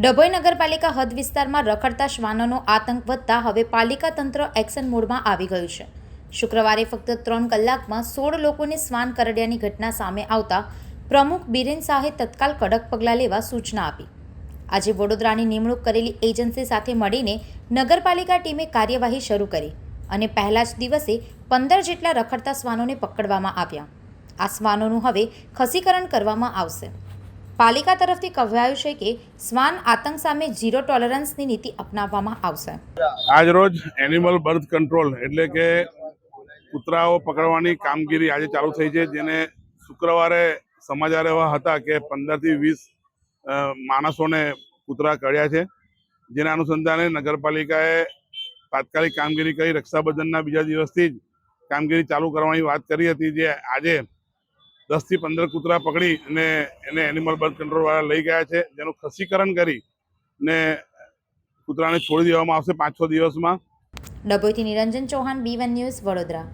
ડભોઈ નગરપાલિકા હદ વિસ્તારમાં રખડતા શ્વાનોનો આતંક વધતા હવે પાલિકા તંત્ર એક્શન મોડમાં આવી ગયું છે। શુક્રવારે ફક્ત 3 કલાકમાં 16 લોકોને શ્વાન કરડ્યાની ઘટના સામે આવતા પ્રમુખ બિરેન શાહે તત્કાલ કડક પગલાં લેવા સૂચના આપી। આજે વડોદરાની નિમણૂક કરેલી એજન્સી સાથે મળીને નગરપાલિકા ટીમે કાર્યવાહી શરૂ કરી અને પહેલા જ દિવસે 15 જેટલા રખડતા શ્વાનોને પકડવામાં આવ્યા। આ શ્વાનોનું હવે ખસીકરણ કરવામાં આવશે। પાલિકા તરફથી કહેવાયું છે કે શ્વાન આતંક સામે ઝીરો ટોલરન્સની નીતિ અપનાવવામાં આવશે। આજરોજ એનિમલ બર્થ કંટ્રોલ એટલે કે કૂતરાઓ પકડવાની કામગીરી આજે ચાલુ થઈ છે, જેને શુક્રવારે સમાચાર એવા હતા કે 15 થી 20 માણસોને કૂતરા કરડ્યા છે, જેના અનુસંધાને નગરપાલિકાએ તાત્કાલિક કામગીરી કરી રક્ષાબંધનના બીજા દિવસથી જ કામગીરી ચાલુ કરવાની વાત કરી હતી, જે આજે 10 થી 15 કૂતરા પકડી અને એને એનિમલ બર્થ કંટ્રોલ વાળા લઈ ગયા છે, જેનું ખસીકરણ કરી ને કૂતરાને છોડી દેવામાં આવશે 5-6 દિવસમાં। ડભોઈથી નિરંજન ચૌહાણ, B1 ન્યૂઝ, વડોદરા।